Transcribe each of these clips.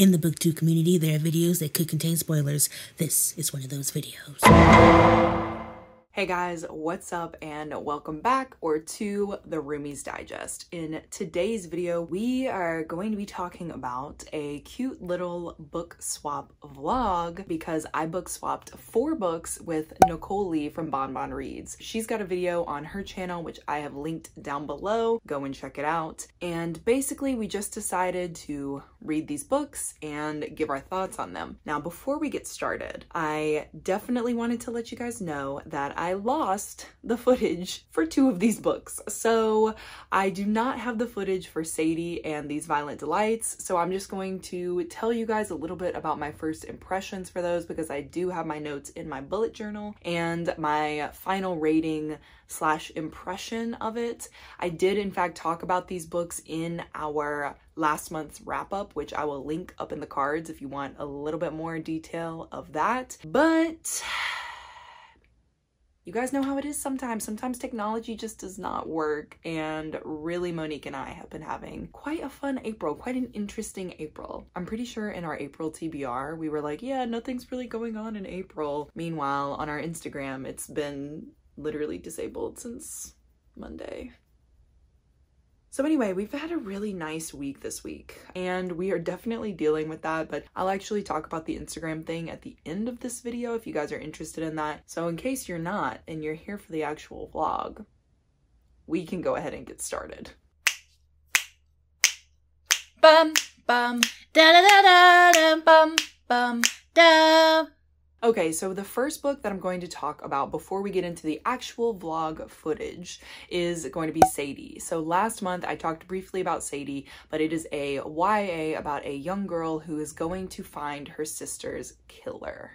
In the booktube community, there are videos that could contain spoilers. This is one of those videos. Hey guys, what's up and welcome back to the Roomies Digest. In today's video, we are going to be talking about a cute little book swap vlog because I book swapped 4 books with Nicole Lee from Bon Bon Reads. She's got a video on her channel, which I have linked down below. Go and check it out. And basically, we just decided to read these books and give our thoughts on them. Now, before we get started, I definitely wanted to let you guys know that I lost the footage for 2 of these books. So I do not have the footage for Sadie and These Violent Delights. So I'm just going to tell you guys a little bit about my first impressions for those because I do have my notes in my bullet journal and my final rating / impression of it. I did in fact talk about these books in our last month's wrap up, which I will link up in the cards if you want a little bit more detail of that. But you guys know how it is sometimes. Sometimes technology just does not work, and really Monique and I have been having quite a fun April, quite an interesting April. I'm pretty sure in our April TBR, we were like, yeah, nothing's really going on in April. Meanwhile, on our Instagram, it's been literally disabled since Monday. So anyway, we've had a really nice week this week, and we are definitely dealing with that, but I'll actually talk about the Instagram thing at the end of this video if you guys are interested in that. So in case you're not, and you're here for the actual vlog, we can go ahead and get started. Bum, bum, da da da da da, bum, bum, da. Okay, so the first book that I'm going to talk about before we get into the actual vlog footage is going to be Sadie. So last month I talked briefly about Sadie, but it is a YA about a young girl who is going to find her sister's killer.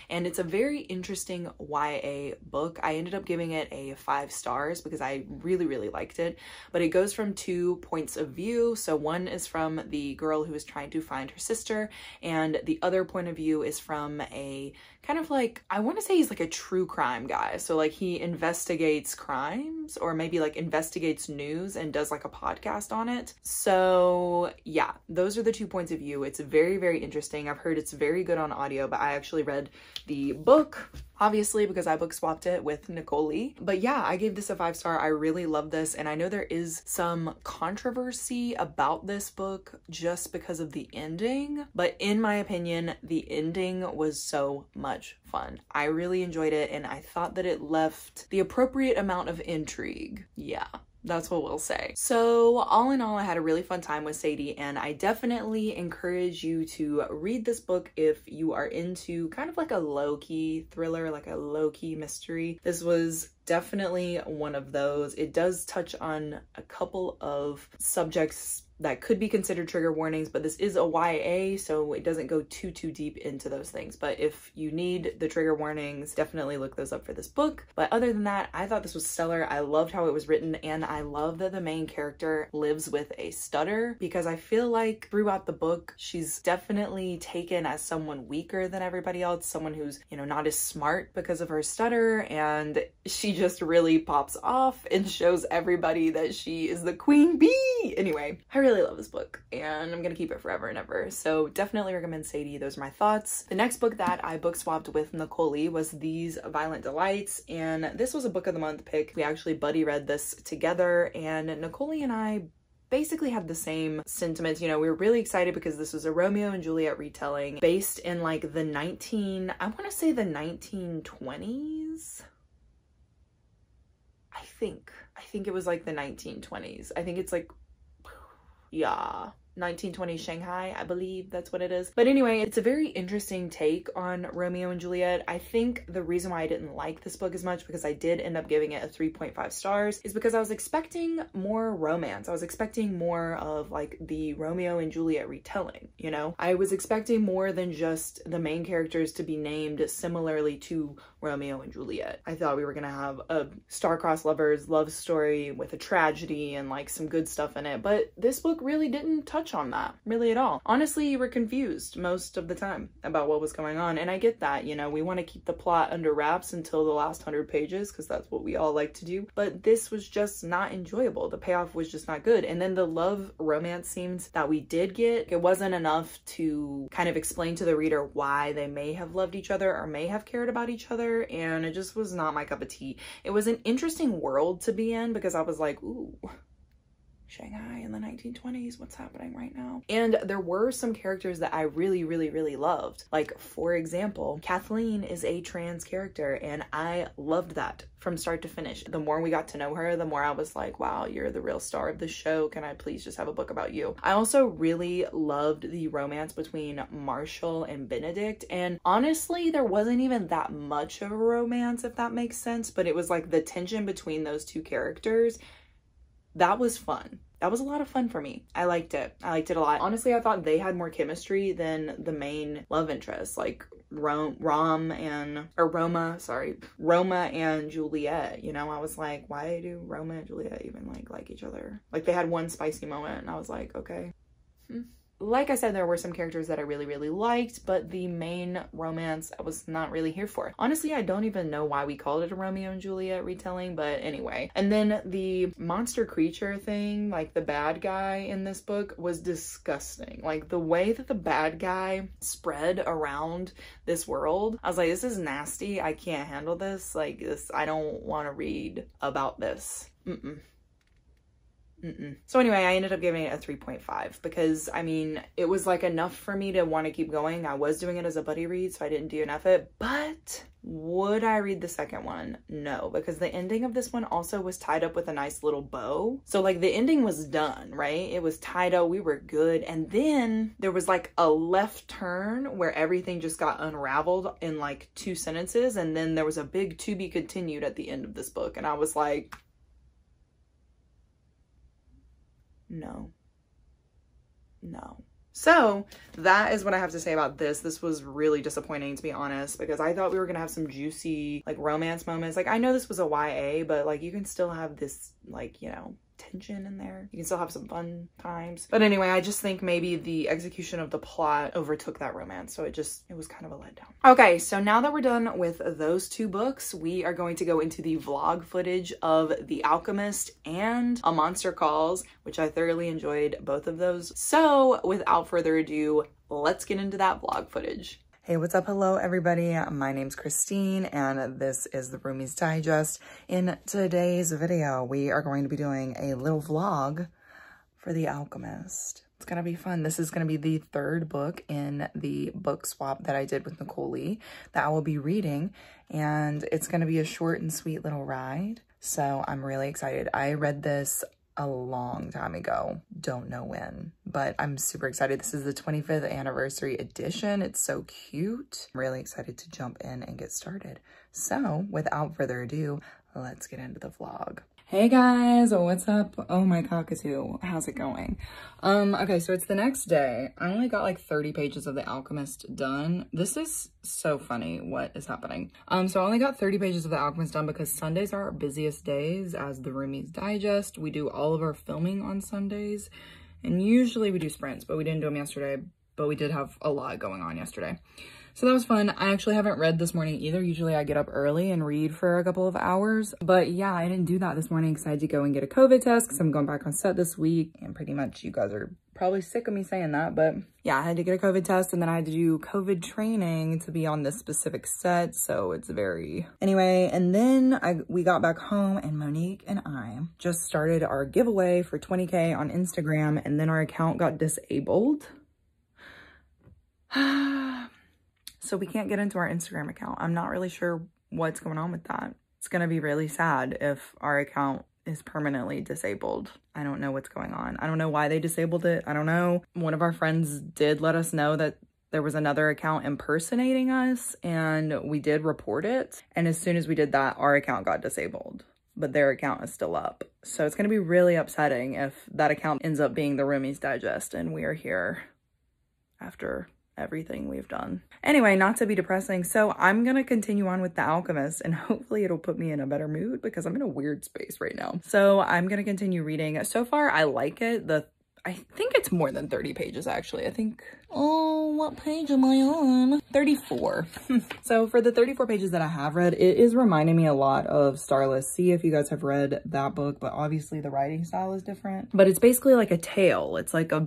And it's a very interesting YA book. I ended up giving it a 5 stars because I really liked it, but it goes from 2 points of view. So one is from the girl who is trying to find her sister, and the other point of view is from a kind of like, I want to say he's like a true crime guy. So like he investigates crimes or maybe like investigates news and does like a podcast on it. So yeah, those are the 2 points of view. It's very interesting. I've heard it's very good on audio, but I actually read the book, obviously, because I book swapped it with Nicole Lee. But yeah, I gave this a 5 star. I really love this. And I know there is some controversy about this book just because of the ending. But in my opinion, the ending was so much fun. I really enjoyed it, and I thought that it left the appropriate amount of intrigue. Yeah. That's what we'll say. So all in all, I had a really fun time with Sadie, and I definitely encourage you to read this book if you are into kind of like a low-key thriller, like a low-key mystery. This was definitely one of those. It does touch on a couple of subjects that could be considered trigger warnings, but this is a YA, so it doesn't go too deep into those things. But if you need the trigger warnings, definitely look those up for this book. But other than that, I thought this was stellar. I loved how it was written, and I love that the main character lives with a stutter, because I feel like throughout the book, she's definitely taken as someone weaker than everybody else, someone who's, you know, not as smart because of her stutter, and she just really pops off and shows everybody that she is the queen bee. Anyway, I really love this book, and I'm gonna keep it forever and ever. So definitely recommend Sadie. Those are my thoughts. The next book that I book swapped with Nicole Lee was These Violent Delights, and this was a book of the month pick. We actually buddy read this together, and Nicole Lee and I basically had the same sentiments. You know, we were really excited because this was a Romeo and Juliet retelling based in like the I want to say the 1920s. I think it was like the 1920s. I think it's like, yeah, 1920 Shanghai, I believe that's what it is. But anyway, it's a very interesting take on Romeo and Juliet. I think the reason why I didn't like this book as much, because I did end up giving it a 3.5 stars, is because I was expecting more romance. I was expecting more of like the Romeo and Juliet retelling, you know? I was expecting more than just the main characters to be named similarly to Romeo and Juliet. I thought we were gonna have a star-crossed lovers love story with a tragedy and like some good stuff in it, but this book really didn't touch touch on that really at all. Honestly, you were confused most of the time about what was going on, and I get that, you know, we want to keep the plot under wraps until the last 100 pages because that's what we all like to do, but this was just not enjoyable. The payoff was just not good. And then the love romance scenes that we did get, it wasn't enough to kind of explain to the reader why they may have loved each other or may have cared about each other, and it just was not my cup of tea. It was an interesting world to be in because I was like, ooh, Shanghai in the 1920s, what's happening right now? And there were some characters that I really, really, really loved. Like, for example, Kathleen is a trans character, and I loved that from start to finish. The more we got to know her, the more I was like, wow, you're the real star of the show. Can I please just have a book about you? I also really loved the romance between Marshall and Benedict. And honestly, there wasn't even that much of a romance, if that makes sense, but it was like the tension between those two characters. That was fun. That was a lot of fun for me. I liked it. I liked it a lot. Honestly, I thought they had more chemistry than the main love interests, like Roma and Juliet. You know, I was like, why do Roma and Juliet even like each other? Like, they had one spicy moment and I was like, okay. Like I said, there were some characters that I really, really liked, but the main romance I was not really here for. Honestly, I don't even know why we called it a Romeo and Juliet retelling, but anyway. And then the monster creature thing, like the bad guy in this book, was disgusting. Like, the way that the bad guy spread around this world, I was like, this is nasty. I can't handle this. Like, this, I don't want to read about this. So anyway, I ended up giving it a 3.5 because, I mean, it was like enough for me to want to keep going. I was doing it as a buddy read, so I didn't DNF it, but would I read the second one? No, because the ending of this one also was tied up with a nice little bow. So like, the ending was done, right? It was tied up, we were good. And then there was like a left turn where everything just got unraveled in like 2 sentences. And then there was a big to be continued at the end of this book. And I was like, no. So that is what I have to say about this. This was really disappointing, to be honest, because I thought we were gonna have some juicy like romance moments. Like, I know this was a YA, but like, you can still have this, like, you know, tension in there. You can still have some fun times. But anyway, I just think maybe the execution of the plot overtook that romance, so it was kind of a letdown. Okay, so now that we're done with those 2 books, we are going to go into the vlog footage of The Alchemist and A Monster Calls, which I thoroughly enjoyed both of those. So without further ado, let's get into that vlog footage. Hey, what's up? Hello, everybody. My name's Christine, and this is the Roomies Digest. In today's video, we are going to be doing a little vlog for The Alchemist. It's gonna be fun. This is gonna be the 3rd book in the book swap that I did with Nicole Lee that I will be reading, and it's gonna be a short and sweet little ride. So I'm really excited. I read this a long time ago, don't know when, but I'm super excited. This is the 25th anniversary edition. It's so cute. I'm really excited to jump in and get started. So without further ado, let's get into the vlog. Hey guys, what's up? Oh, my cockatoo, how's it going? Okay, so it's the next day. I only got like 30 pages of The Alchemist done. This is so funny what is happening. So I only got 30 pages of The Alchemist done because Sundays are our busiest days as the Roomies Digest. We do all of our filming on Sundays, and usually we do sprints, but we didn't do them yesterday, but we did have a lot going on yesterday. So that was fun. I actually haven't read this morning either. Usually I get up early and read for a couple of hours. But yeah, I didn't do that this morning because I had to go and get a COVID test because I'm going back on set this week. And pretty much you guys are probably sick of me saying that. But yeah, I had to get a COVID test and then I had to do COVID training to be on this specific set. So it's very... Anyway, and then we got back home and Monique and I just started our giveaway for 20K on Instagram. And then our account got disabled. So we can't get into our Instagram account. I'm not really sure what's going on with that. It's gonna be really sad if our account is permanently disabled. I don't know what's going on. I don't know why they disabled it. I don't know. One of our friends did let us know that there was another account impersonating us, and we did report it. And as soon as we did that, our account got disabled, but their account is still up. So it's gonna be really upsetting if that account ends up being the Roomies Digest and we are here after everything we've done. Anyway, not to be depressing, so I'm gonna continue on with The Alchemist and hopefully it'll put me in a better mood because I'm in a weird space right now. So I'm gonna continue reading. So far, I like it. I think it's more than 30 pages actually. I think, Oh, what page am I on? 34. So for the 34 pages that I have read, it is reminding me a lot of Starless Sea, if you guys have read that book, but obviously the writing style is different. But it's basically like a tale. It's like a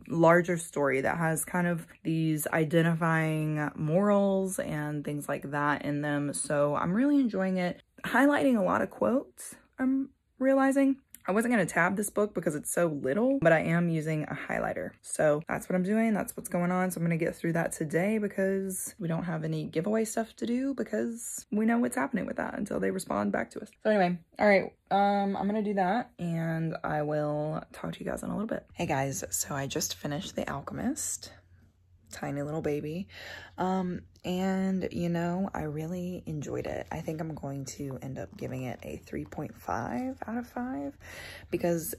larger story that has kind of these identifying morals and things like that in them. So I'm really enjoying it. Highlighting a lot of quotes, I'm realizing. I wasn't going to tab this book because it's so little, but I am using a highlighter. So that's what I'm doing. That's what's going on. So I'm going to get through that today because we don't have any giveaway stuff to do because we know what's happening with that until they respond back to us. So anyway, all right, I'm going to do that and I will talk to you guys in a little bit. Hey guys, so I just finished The Alchemist. Tiny little baby. And you know, I really enjoyed it. I think I'm going to end up giving it a 3.5 out of 5 because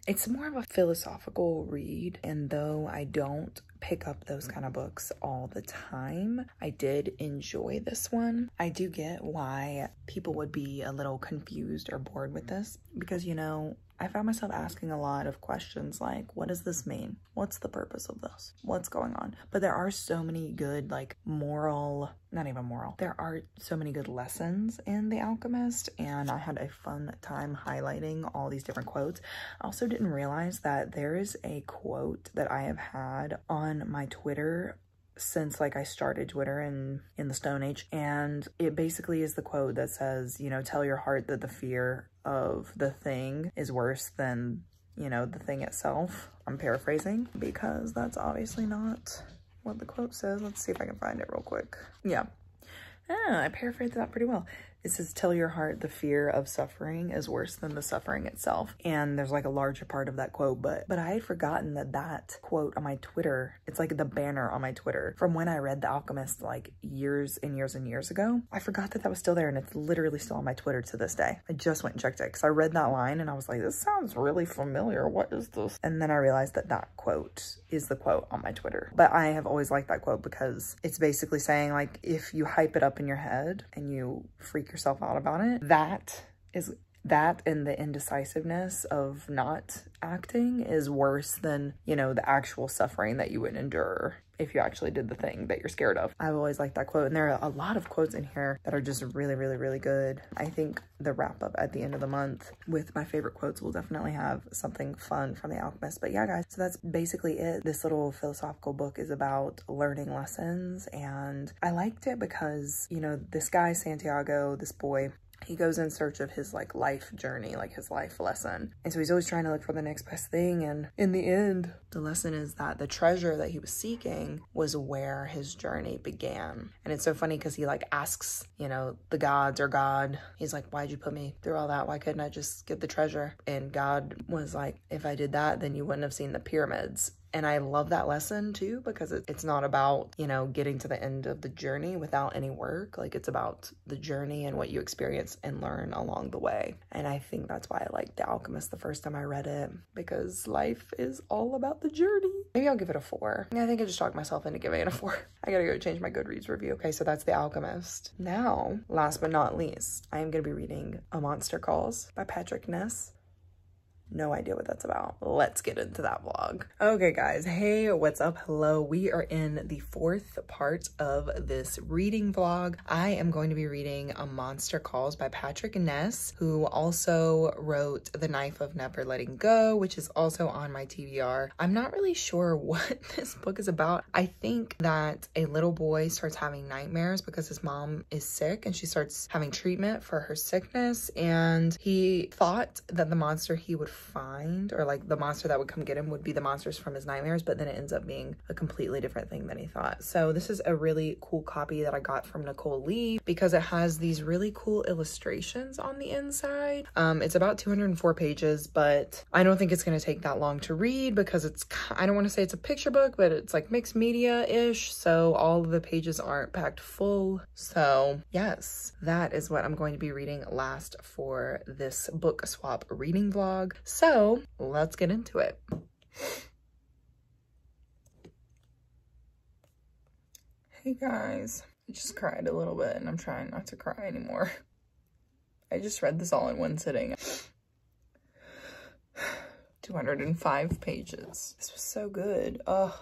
it's more of a philosophical read, and though I don't pick up those kind of books all the time, I did enjoy this one. I do get why people would be a little confused or bored with this because, you know, I found myself asking a lot of questions like, what does this mean? What's the purpose of this? What's going on? But there are so many good, like, not even moral. There are so many good lessons in The Alchemist, and I had a fun time highlighting all these different quotes. I also didn't realize that there is a quote that I have had on my Twitter since like I started Twitter in the Stone Age, and it basically is the quote that says, you know, tell your heart that the fear of the thing is worse than, you know, the thing itself. I'm paraphrasing because that's obviously not what the quote says. Let's see if I can find it real quick. Yeah. I paraphrased that pretty well. It says, tell your heart the fear of suffering is worse than the suffering itself. And there's like a larger part of that quote, but I had forgotten that quote on my Twitter, it's like the banner on my Twitter from when I read The Alchemist like years and years and years ago. I forgot that was still there, and it's literally still on my Twitter to this day. I just went and checked it because I read that line and I was like, this sounds really familiar. What is this? And then I realized that quote is the quote on my Twitter. But I have always liked that quote because it's basically saying, like, if you hype it up in your head and you freak yourself out about it, that and the indecisiveness of not acting is worse than, you know, the actual suffering that you would endure if you actually did the thing that you're scared of. I've always liked that quote, and there are a lot of quotes in here that are just really, really, really good. I think the wrap up at the end of the month with my favorite quotes will definitely have something fun from The Alchemist. But yeah, guys, so that's basically it. This little philosophical book is about learning lessons, and I liked it because, you know, this guy, Santiago, this boy, he goes in search of his like life journey, like his life lesson. And so he's always trying to look for the next best thing. And in the end, the lesson is that the treasure that he was seeking was where his journey began. And it's so funny because he like asks, you know, the gods or God, he's like, why'd you put me through all that? Why couldn't I just get the treasure? And God was like, if I did that, then you wouldn't have seen the pyramids. And I love that lesson too, because it's not about, you know, getting to the end of the journey without any work. Like, it's about the journey and what you experience and learn along the way. And I think that's why I liked The Alchemist the first time I read it, because life is all about the journey. Maybe I'll give it a 4. I think I just talked myself into giving it a 4. I gotta go change my Goodreads review. Okay, so that's The Alchemist. Now, last but not least, I am gonna be reading A Monster Calls by Patrick Ness. No idea what that's about. Let's get into that vlog. Okay, guys. Hey, what's up? Hello. We are in the 4th part of this reading vlog. I am going to be reading A Monster Calls by Patrick Ness, who also wrote The Knife of Never Letting Go, which is also on my TBR. I'm not really sure what this book is about. I think that a little boy starts having nightmares because his mom is sick and she starts having treatment for her sickness, and he thought that the monster he would find, or like the monster that would come get him, would be the monsters from his nightmares, but then it ends up being a completely different thing than he thought. So this is a really cool copy that I got from Nicole Lee because it has these really cool illustrations on the inside. It's about 204 pages, but I don't think it's going to take that long to read because it's, I don't want to say it's a picture book, but it's like mixed media-ish, so all of the pages aren't packed full. So yes, that is what I'm going to be reading last for this book swap reading vlog. So let's get into it. Hey guys, I just cried a little bit and I'm trying not to cry anymore. I just read this all in one sitting. 205 pages. This was so good. Oh,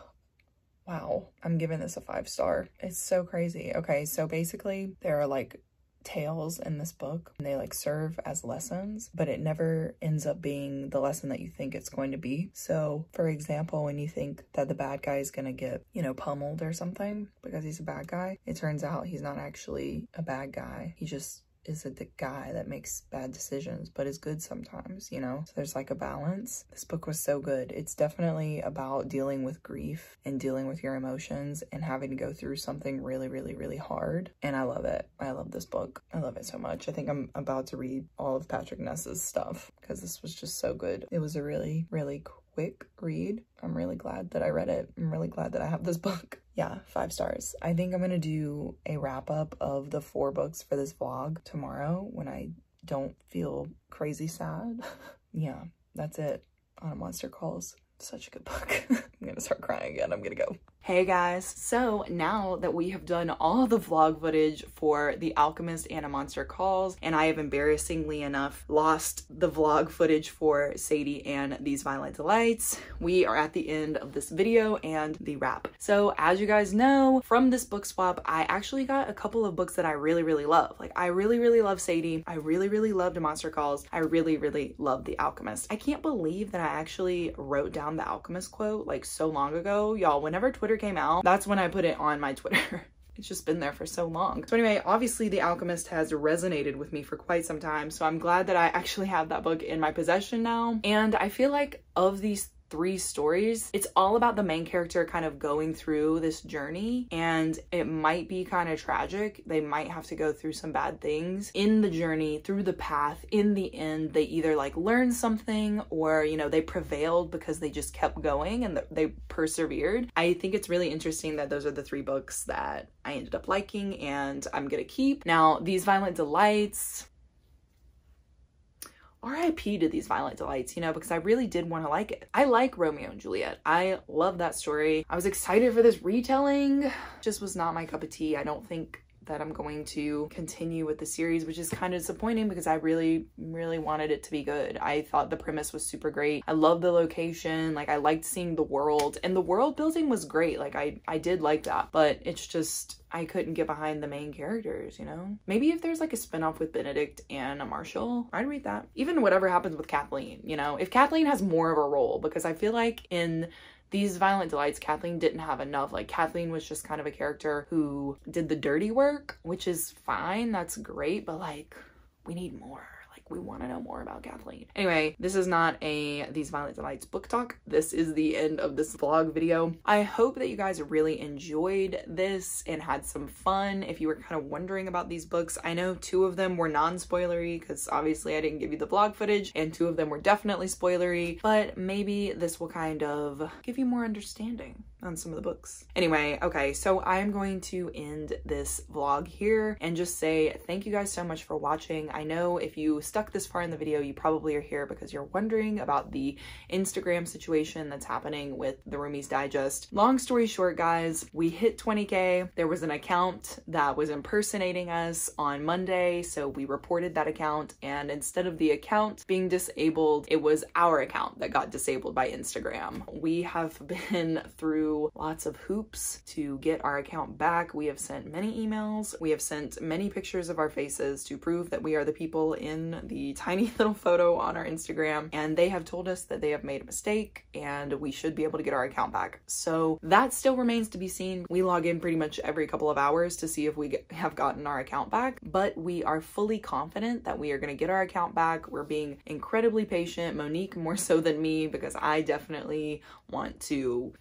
wow. I'm giving this a 5-star. It's so crazy. Okay, so basically there are like tales in this book, and they like serve as lessons, but it never ends up being the lesson that you think it's going to be. So for example, when you think that the bad guy is gonna get, you know, pummeled or something because he's a bad guy, it turns out he's not actually a bad guy. He just is a guy that makes bad decisions but is good sometimes, you know? So there's like a balance. This book was so good. It's definitely about dealing with grief and dealing with your emotions and having to go through something really, really, really hard. And I love it. I love this book. I love it so much. I think I'm about to read all of Patrick Ness's stuff because this was just so good. It was a really, really quick read. I'm really glad that I read it. I'm really glad that I have this book. Yeah, 5 stars. I think I'm gonna do a wrap up of the 4 books for this vlog tomorrow when I don't feel crazy sad. Yeah, that's it on Monster Calls. Such a good book. I'm gonna start crying again. I'm gonna go. Hey guys, so now that we have done all the vlog footage for The Alchemist and A Monster Calls, and I have embarrassingly enough lost the vlog footage for Sadie and These Violent Delights, we are at the end of this video and the wrap. So as you guys know, from this book swap, I actually got a couple of books that I really, really love. Like I really, really love Sadie. I really, really loved A Monster Calls. I really, really love The Alchemist. I can't believe that I actually wrote down the Alchemist quote like so long ago. Y'all, whenever Twitter came out, that's when I put it on my Twitter. It's just been there for so long. So anyway, obviously The Alchemist has resonated with me for quite some time, so I'm glad that I actually have that book in my possession now. And I feel like of these 3 stories, it's all about the main character kind of going through this journey, and it might be kind of tragic. They might have to go through some bad things in the journey, through the path. In the end, they either like learn something or, you know, they prevailed because they just kept going and they persevered. I think it's really interesting that those are the 3 books that I ended up liking and I'm gonna keep. Now, These Violent Delights, RIP to These Violent Delights, you know, because I really did want to like it. I like Romeo and Juliet. I love that story. I was excited for this retelling. Just was not my cup of tea. I don't think that I'm going to continue with the series, which is kind of disappointing because I really, really wanted it to be good. I thought the premise was super great. I love the location. Like I liked seeing the world, and the world building was great. Like I did like that, but it's just, I couldn't get behind the main characters, you know? Maybe if there's like a spinoff with Benedict and Marshall, I'd read that. Even whatever happens with Kathleen, you know? If Kathleen has more of a role, because I feel like in These Violent Delights, Kathleen didn't have enough. Like Kathleen was just kind of a character who did the dirty work, which is fine. That's great. But like, we need more. Like we want to know more about Kathleen. Anyway, this is not a These Violent Delights book talk. This is the end of this vlog video. I hope that you guys really enjoyed this and had some fun. If you were kind of wondering about these books, I know 2 of them were non-spoilery because obviously I didn't give you the vlog footage, and 2 of them were definitely spoilery, but maybe this will kind of give you more understanding on some of the books. Anyway, okay, so I'm going to end this vlog here and just say thank you guys so much for watching. I know if you stuck this far in the video, you probably are here because you're wondering about the Instagram situation that's happening with the Roomies Digest. Long story short, guys, we hit 20K. There was an account that was impersonating us on Monday, so we reported that account, and instead of the account being disabled, it was our account that got disabled by Instagram. We have been through lots of hoops to get our account back. We have sent many emails. We have sent many pictures of our faces to prove that we are the people in the tiny little photo on our Instagram, and they have told us that they have made a mistake and we should be able to get our account back. So that still remains to be seen. We log in pretty much every couple of hours to see if we have gotten our account back, but we are fully confident that we are going to get our account back. We're being incredibly patient, Monique more so than me, because I definitely want to.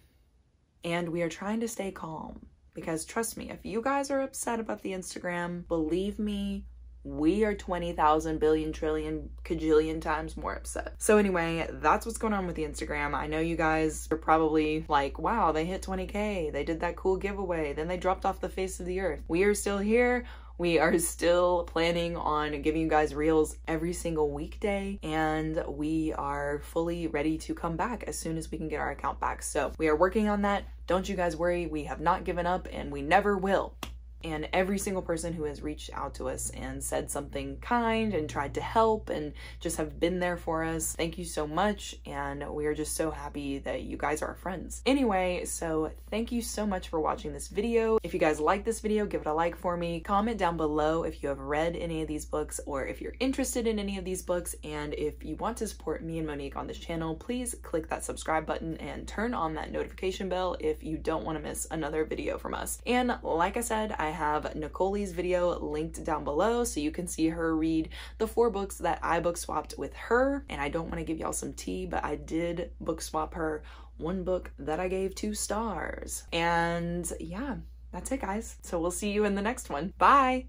And we are trying to stay calm because trust me, if you guys are upset about the Instagram, believe me, we are 20,000 billion trillion cajillion times more upset. So anyway, that's what's going on with the Instagram. I know you guys are probably like, wow, they hit 20K. They did that cool giveaway. Then they dropped off the face of the earth. We are still here. We are still planning on giving you guys reels every single weekday, and we are fully ready to come back as soon as we can get our account back. So we are working on that. Don't you guys worry. We have not given up and we never will. and every single person who has reached out to us and said something kind and tried to help and just have been there for us. Thank you so much, and we are just so happy that you guys are our friends. Anyway, so thank you so much for watching this video. If you guys like this video, give it a like for me. Comment down below if you have read any of these books or if you're interested in any of these books, and if you want to support me and Monique on this channel, please click that subscribe button and turn on that notification bell if you don't want to miss another video from us. And like I said, I have Nicole's video linked down below so you can see her read the 4 books that I book swapped with her. And I don't want to give y'all some tea, but I did book swap her one book that I gave 2 stars. And yeah, that's it, guys. So we'll see you in the next one. Bye!